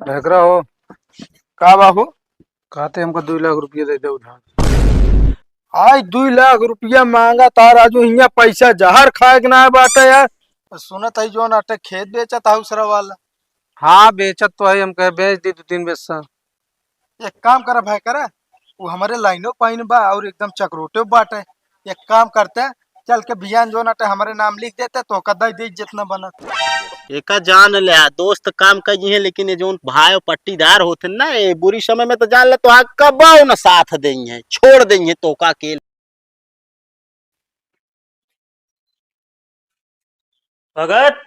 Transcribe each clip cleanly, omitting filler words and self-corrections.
देख रहा हो। का बाबू। कहते हमको 2 लाख रुपये दे दे उधार। आज 2 लाख रुपया मांगा तार राजू हिया पैसा जहर खाए के ना बाटे यार। सुनत है जो नाटे खेत बेचा था उसरा वाला। हाँ बेचत तो है, हम कहे बेच दी 2-3 पैसा। एक काम करा भाई करा, वो हमारे लाइनो पाइन बा और एकदम चक्रोटे बाटे। एक काम करते हैं, चल के बियान जो नाटे हमारे नाम लिख देते तो कदा दे जितना बनत। एका जान ले दोस्त काम कर जी है, लेकिन ये जो भाई पट्टीदार होते ना ये बुरी समय में तो जान ले तो आग कबाओ न साथ देंगे छोड़ देंगे तो का के। भगत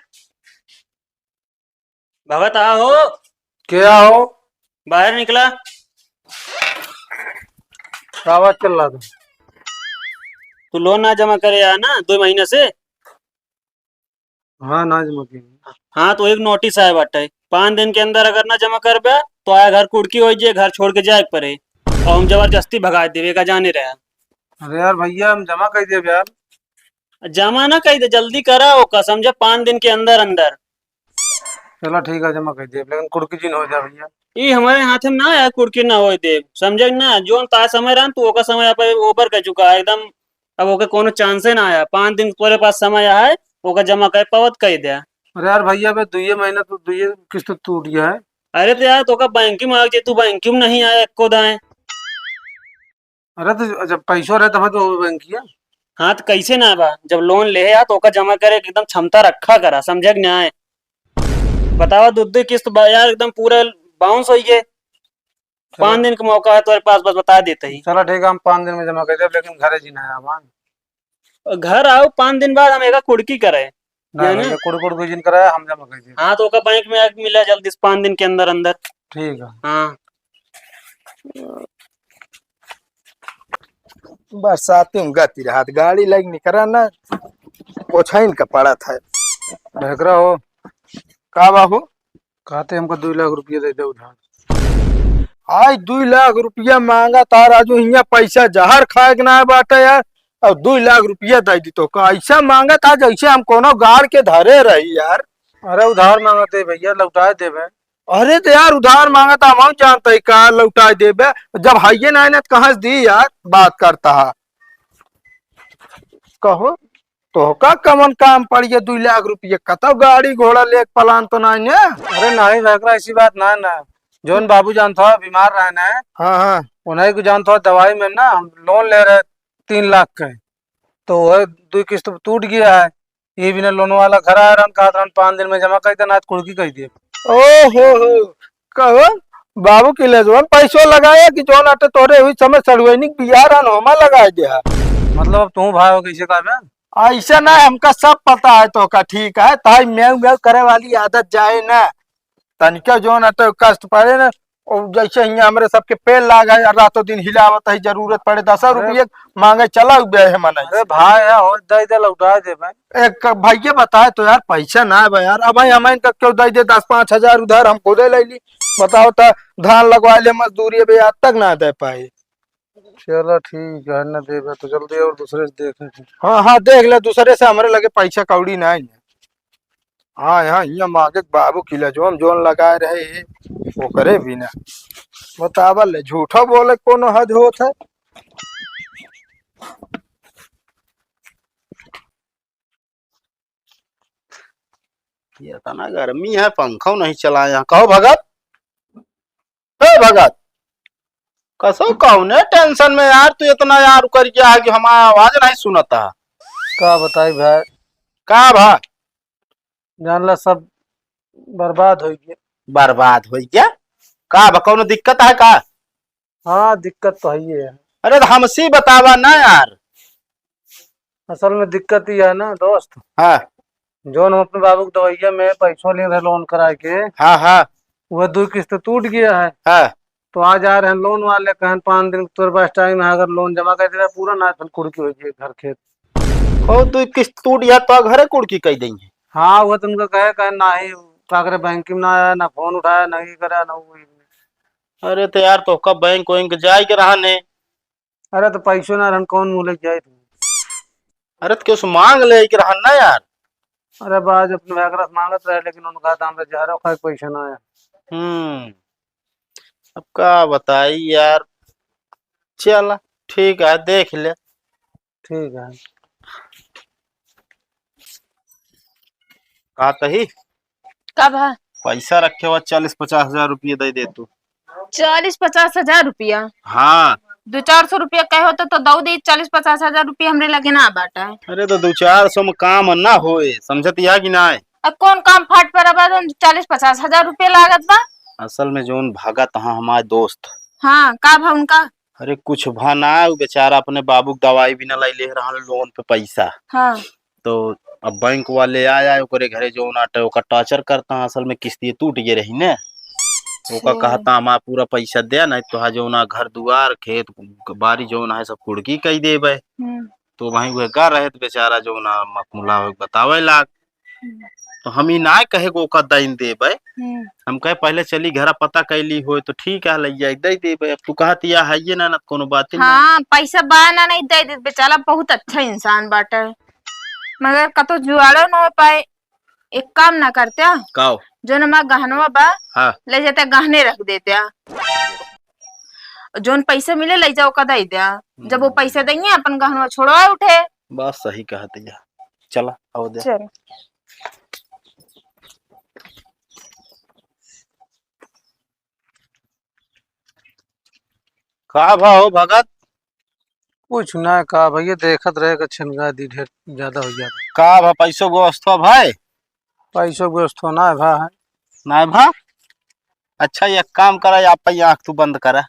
भगत हो। क्या हो? बाहर निकला। आवाज चल रहा था। तू लोन ना जमा करे या ना 2 महीने से। हाँ ना जमा की। हाँ तो एक नोटिस आया बाटे, 5 दिन के अंदर अगर ना जमा कर बे तो आया घर कुड़की हो जाए, घर छोड़ के जाए पड़े और हम जबरदस्ती भगा देवे का जाने रहा। अरे यार भैया हम जमा कर दिए यार। जमा ना कही दे, जल्दी करा होगा समझे, 5 दिन के अंदर अंदर। चलो ठीक है जमा कर दिए, लेकिन कुर्की जी न हो जाए भैया। ये हमारे हाथ में ना है कुड़की ना हो दे, समझे ना, जो ता समय रहा तू ओका समय पे ओवर कर चुका है एकदम। अब ओके कोनो चांसे ना आया, 5 दिन तुम्हारे पास समय आया है, ओका जमा कर पावत कही दे। अरे यार भैया बे 2 महीना तो 2 किस्त टूट गया है। अरे तो यार तो का बैंक में आ गई, तू बैंक में नहीं आया एको दाएं। अरे तो जब पैसों रहे तब तो बैंक किया। हाँ तो कैसे ना बा, जब लोन ले या तो ओका जमा करे एकदम क्षमता रखा करा, समझे कि न्याय। बतावा दूध किस्त यार एकदम पूरा बाउंस हो गए। चलो 5 दिन का मौका है तुम्हारे पास, बस बता देते ही। चलो ठीक है, हम 5 दिन में जमा कर दिए, लेकिन घर जीना है हमारा। घर आओ 5 दिन बाद हम एक कुड़की करे ना जाने। भैया कुड़ कुछ दिन कराया, हम जमा कर दिए। हाँ तो ओका बैंक में आके मिला जल्दी से 5 दिन के अंदर अंदर। ठीक है। हाँ बरसाती में गति रहा गाड़ी लग निकरा ना, पोछाइन का पड़ा था। देख रहा हो। का बाबू। कहते हमको 2 लाख रुपये दे दे उधार। आज 2 लाख रुपया मांगा तार राजू हिया पैसा जहर खाए के ना बाटे यार। और 2 लाख रुपया दे दी तो का ऐसा मांगा था जैसे हम कोनो गाड़ के धरे रही यार। अरे उधार मांगते भैया, लौटा देवे। अरे तो यार उधार मांगा था, हम जानते ही का लौटा देबे। जब हाइये ना आए कहाँ से दी यार, बात करता है। कहो तो का कमन काम पड़िए 2 लाख रुपया, कतौ गाड़ी घोड़ा ले पलान तो नहीं ने। अरे नहीं देख रहा, ऐसी बात ना ना। जोन बाबू जानता हो बीमार रहना है, हाँ हाँ। उन्हें को जानता हो दवाई में ना हम लोन ले रहे 3 लाख का। तो वह 2 किस्त टूट गया है। ये बिना लोन वाला घर आया रहा, कहा था 5 दिन में जमा कर देना, आज कुड़की कह दिए। ओ हो कहो बाबू के ले जोन पैसों लगाया कि जोन आटे तोरे हुई समय सड़ुएनिक बिहार होमा लगा दिया। मतलब अब तू भाई हो कैसे का? ऐसा ना हमका सब पता है तो का ठीक है, ताई मेव मेव करे वाली आदत जाए ना। तनिका जोन आटे कष्ट पड़े ना, और जैसे ही हमारे सबके पेड़ लागा है रातों दिन हिलावत है, जरूरत पड़े 10 अरे रुपये मांगे चला गया है मन। अरे भाई है हो, दे दे लौटा दे भाई। एक भैया बताए तो यार पैसा ना है यार। अब भाई हमें तक क्यों दे दे 10-5 हजार उधार, हम खुदे ले ली। बताओ तो धान लगवा ले मजदूरी अभी आज तक ना दे पाए। चलो ठीक है, न दे तो जल्दी और दूसरे से देखे। हाँ हाँ देख ले, दूसरे से हमारे लगे पैसा कौड़ी नहीं है। हाँ यहाँ यहाँ मांगे बाबू किला जो हम जोन लगाए रहे वो करे भी ना। बतावा ले झूठा बोले कोनो हद होत है। ये इतना गर्मी है पंखा नहीं चलाया। कहो भगत, हे भगत, कसो कौने टेंशन में यार तू इतना यार कर गया है कि हमारा आवाज नहीं सुनता। का बताई भाई, का भा जान ला सब बर्बाद हो गया। बर्बाद हो गया? का भा कौनो दिक्कत है का? हाँ दिक्कत तो है ही है। अरे तो हमसे बतावा ना यार। असल में दिक्कत ये है ना दोस्त, हाँ जोन हम अपने बाबू के दवाइया में पैसों ले रहे लोन करा के, हाँ हाँ वह 2 किस्त टूट गया है। हाँ। तो आज आ रहे हैं लोन वाले, कहन 5 दिन तुम्हारे पास टाइम है, अगर लोन जमा कर दे पूरा ना फिर कुड़की हो जाए घर खेत। हो तू किस्त टूट गया तो घरे कुड़की कह देंगे। हाँ वह तुमको कहे ना ही का करे, बैंक में ना आया, ना फोन उठाया, ना ही करा, ना वो। अरे तो यार तो कब बैंक वैंक जाए के रहा ने। अरे तो पैसों ना रहन कौन मुँह लग जाए तुम। अरे तो क्यों मांग ले के रहा ना यार। अरे बाज अपने वगैरह मांगत रहे, लेकिन उनका दाम जहरा खा पैसा ना आया। अब का बताई यार। चल ठीक है, देख ले। ठीक है। कहा तही कब है? पैसा रखे हुआ 40-50 हजार रुपये दे दे तू। 40-50 हजार रुपया? हाँ 200-400 रुपया कहे होते तो दऊ दे। 40-50 हजार रुपया हमरे लगे ना बाटा है। अरे तो 200-400 में काम ना होए, समझत या कि ना है। अब कौन काम फाट पर अब 40-50 हजार रुपया लागत बा? असल में जोन भगत हाँ हमारे दोस्त। हाँ का भा उनका? अरे कुछ भा ना, वो बेचारा अपने बाबू की दवाई भी ना ले रहा लोन पे पैसा। हाँ तो अब बैंक वाले आया ओकरे घरे जो नाटे ओका टॉर्चर करता, असल में किस्ती टूट गए रही ने। ओका कहता हमारा पूरा पैसा दे, नहीं तो जो ना घर दुआर खेत बाड़ी जो ना है सब कुड़की कही देबे। तो वहीं वह कर रहे तो बेचारा जो ना मकमुला बतावे लाग। तो हम ही ना कहे को ओका दइन देबे, हम कहे पहले चली घर पता कैली हो तो ठीक है लैया दे देबे। अब तू कहती है ये ना कोनो बात नहीं। हाँ पैसा बा ना नहीं दे दे बेचारा बहुत अच्छा इंसान बाटा है, मगर कतो जुआड़ो न हो पाए। एक काम ना करते काओ जो नमा गहनवा बा हाँ ले जाते गहने रख देते, जोन पैसा मिले ले जाओ का दे दिया। जब वो पैसा देंगे अपन गहनवा छोड़वा उठे। बस सही कहती है। चला आओ दे। चल का भाव भगत? कुछ ना का भैया, देखत रहे छिनगा दी ढेर ज्यादा हो जाता। का भा पैसों व्यवस्था भाई? पैसों व्यवस्था ना है भा है। ना भा? अच्छा एक काम करा, आप आँख तू बंद करा।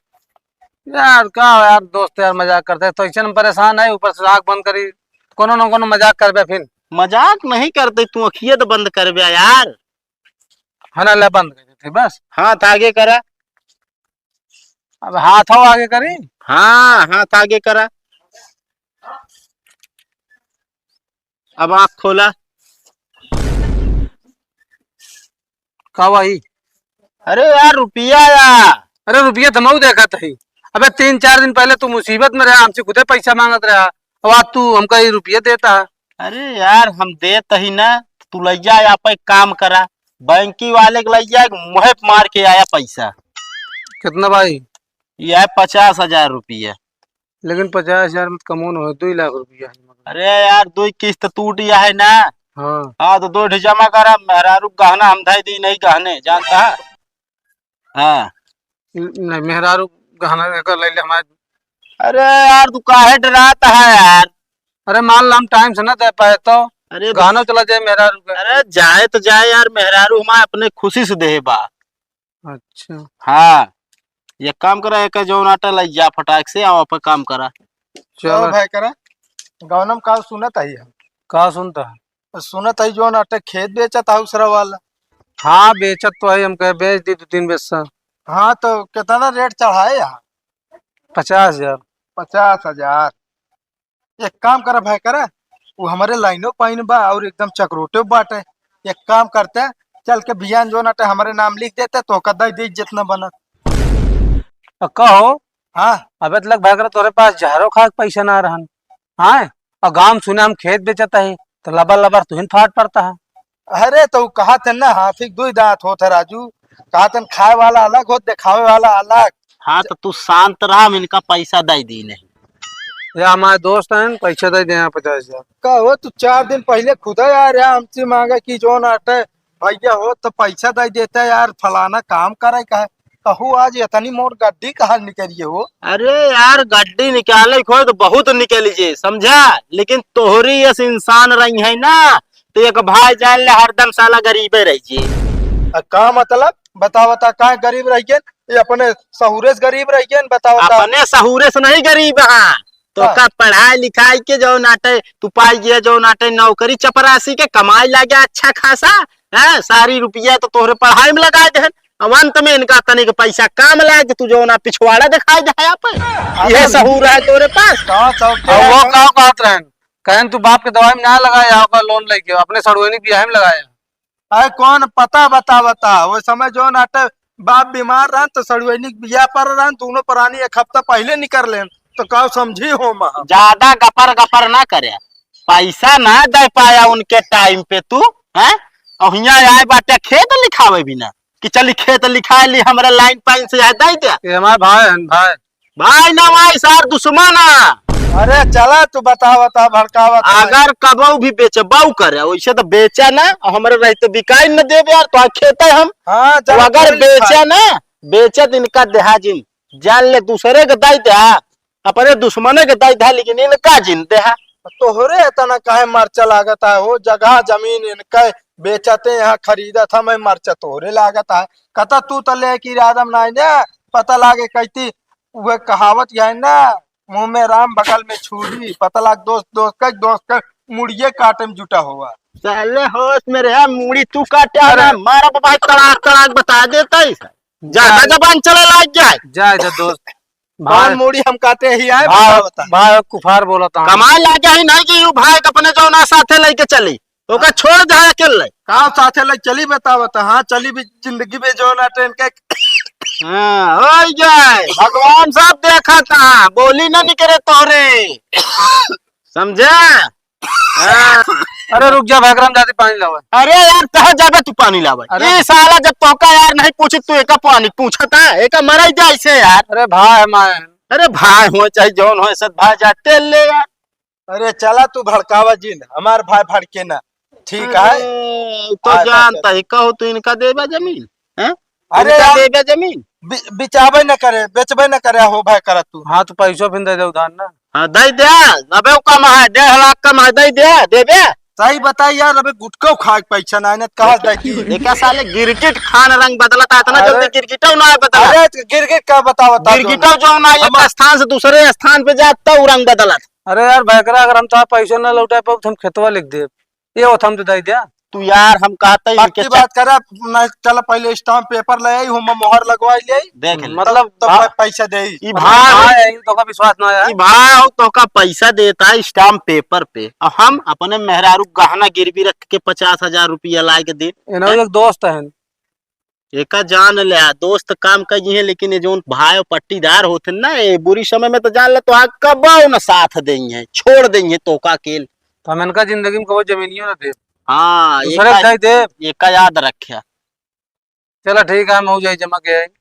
यार का यार दोस्त यार मजाक करते हैं तो ऐसे में परेशान है, ऊपर से आँख बंद करी कोनो न कोनो मजाक करबे फिर। मजाक नहीं करते, तू अखिए तो बंद कर बे यार। है ना, ले बंद कर देते बस। हाथ आगे करा। अब हाथ हो आगे करी। हाँ हाथ आगे करा। अब आँख खोला। का वही? अरे यार रुपया यार। अरे रुपया तो मैं देखा था। अबे 3-4 दिन पहले तू मुसीबत में रहा, हमसे खुदे पैसा मांगत रहा, अब आज तू हमका ये रुपया देता है। अरे यार हम देत ही ना, तू लैया आप एक काम करा, बैंकी वाले के लैया मुहप मार के आया पैसा। कितना भाई? ये है 50,000 रुपया। लेकिन 50,000 में कमोन हो 2 लाख रुपया। अरे यार 2 किस्त टूट गया है ना। हाँ हाँ तो 2 जमा करा, मेहरारू गहना हम धाई दी नहीं गहने जानता है। हाँ नहीं मेहरारू गहना कर ले ले हमारे। अरे यार तू काहे डराता है यार? अरे मान ला हम टाइम से ना दे पाए तो अरे गहना चला जाए मेहरारू का। अरे जाए तो जाए यार, मेहरारू हमारे अपने खुशी से दे बा। अच्छा हाँ ये काम करा, एक जो नाटा लग जा फटाक से आओ पे काम करा। चलो भाई करा गौनम का सुनत आई हम। का सुनता है? सुनत आई जो नाटे खेत बेचा था उसरा वाला। हाँ बेचत तो है, हम कहे बेच दी 2-3 बेचा। हाँ तो कितना रेट चढ़ाए यहाँ? 50,000। 50,000। एक काम करा भाई करा, वो हमारे लाइनों पाइन बा और एकदम चक्रोटे बाटे। एक काम करते हैं, चल के बियान जो नाटे हमारे नाम लिख देते तो कदा दे जितना बनत। कहो हाँ अबे तक भाग रहा तोरे पास जहरो खाक पैसा ना रहन। हाँ और गांव सुने हम खेत बेचता है तो लबर लबर तुहिन फाट पड़ता है। अरे तो कहा था ना हाफिक 2 दांत होता राजू, कहा था खाए वाला अलग हो दिखावे वाला अलग। हाँ तो तू शांत रहा, हम इनका पैसा दे दी नहीं। ये हमारे दोस्त हैं, पैसा दे दे 50,000। कहो तू 4 दिन पहले खुदा यार हमसे मांगा कि जो नाटे भैया हो तो पैसा दे देता यार, फलाना काम करे का कहू आज इतनी मोर गड्डी कहा निकलिए हो। अरे यार गड्डी निकाले खो तो बहुत निकल लीजिए समझा, लेकिन तोहरी ऐसे इंसान रही है ना तो एक भाई जान ले हरदम साला गरीबे रहिए। का मतलब बता का गरीब रहिए? ये अपने सहूरे से गरीब रहिए बताओ। अपने सहूरे से नहीं गरीब हाँ, तो का पढ़ाई लिखाई के जो नाटे तू पाई गया, जो नाटे नौकरी चपरासी के कमाई लगे अच्छा खासा है, सारी रुपया तो तोहरे पढ़ाई में लगा दे। अब अंत में इनका तनिक पैसा काम लागे, तू जो ना पिछवाड़ा दिखाई दे यहाँ पर। ये सहूर है तोरे पास। और वो का कहत रहन कहन तू बाप के दवाई में ना लगाया होगा, लोन लेके अपने सड़ुएनी बियाह में लगाया। अरे कौन पता बता वो समय जो नाटे बाप बीमार रहा तो सड़ुएनी बिया पर रहा, दोनों प्राणी 1 हफ्ता पहले निकल ले तो का समझी हो माँ। ज्यादा गपर ना करे, पैसा ना दे पाया उनके टाइम पे तू है और यहाँ आए बाटे खेत लिखावे भी ना। कि चली खेत लिखा ली हमारे लाइन पाइन से है दे दे। ये हमारे भाई हैं भाई। भाई ना भाई सार दुश्मन है। अरे चला तू बता भड़कावत है। अगर कबऊ भी बेचबाऊ करे वैसे तो बेचा ना और हमारे रहते बिकाई न देवे यार तो खेते हम। हाँ तो अगर बेचा ना बेचत इनका देहा जिन जान ले दूसरे के दाई देहा अपने दुश्मने के दाई देहा लेकिन इनका जिन देहा। तोहरे तना काहे मर्चा लागत है हो जगह जमीन इनके बेचते यहाँ खरीदत हम मर्चा तोहरे लागत है। कता तू तो ले की इरादम नहीं ना पता लागे कहती वह कहावत है ना मुंह में राम बगल में छुरी पता लाग दोस्त का मुड़िए काटे में जुटा हुआ। चले होश में रहा मुड़ी तू काटे ना मारा बाबा तड़ाक तड़ाक बता देता है ज्यादा जबान चले लाग जाए। जाए जा दोस्त कौन मुड़ी हम काटे ही आए बता। भाई कुफार बोला था कमाई लागे ही नहीं कि यू भाई अपने जो ना साथे लेके चली ओका छोड़ जाए अकेले। कहा साथे लग चली बता। हाँ चली भी जिंदगी में जो ना ट्रेन के हाँ हो जाए भगवान साहब देखा था बोली ना निकले तोरे समझे। हाँ। अरे रुक जा भागराम दादी पानी लावा। अरे यार कहा जाबे तू पानी लावे ये साला जब तोका यार नहीं पूछी तू एका पानी पूछता है एका मरा जाए से यार। अरे भाई हमारे अरे भाई हो चाहे जौन हो सब भाई जाते ले यार। अरे चला तू भड़कावा जिन हमार भाई भड़के ना ठीक है। तो जानता ही कहो तू इनका देबे जमीन है। अरे इनका यार, देबे जमीन बिचाबे न करे बेचबे न करे हो भाई कर तू। हाँ तो पैसों फिर दे दे उधार ना। हाँ दे दे अबे कम है 1.5 लाख कम है दे दे देबे। सही बताई यार अबे गुटको खा के पैसा ना कहा देती। देखा साले गिरगिट खान रंग बदलता है इतना जल्दी गिरगिटो ना बदला। अरे गिरगिट का बता गिरगिटो जो ना एक स्थान से दूसरे स्थान पे जाता वो रंग बदलत। अरे यार भैकरा अगर हम तो पैसों ना लौटा पाओ तो हम खेतवा लिख दे ये होता हम तो दे दिया। तू यार हम कहते हैं की बात करा चल पहले स्टाम्प पेपर ले आई हूं मोहर लगवाई ले देख मतलब तो पैसा दे ई भाई तो का विश्वास ना है। ई भाई तो का पैसा देता है स्टाम्प पेपर पे और हम अपने मेहरारू गहना गिरवी रख के 50,000 रुपया ला के दे। एक दोस्त है एका जान ले दोस्त काम कही है लेकिन ये जो भाई पट्टीदार होते ना ये बुरी समय में तो जान ले तो कबाऊ न साथ देंगे छोड़ देंगे तो का केल तो हम इनका जिंदगी में कभी जमीनियों ना दे। हाँ दूसरे दे ये का याद रखे। चलो ठीक है हम हो जाए जमा के आएंगे।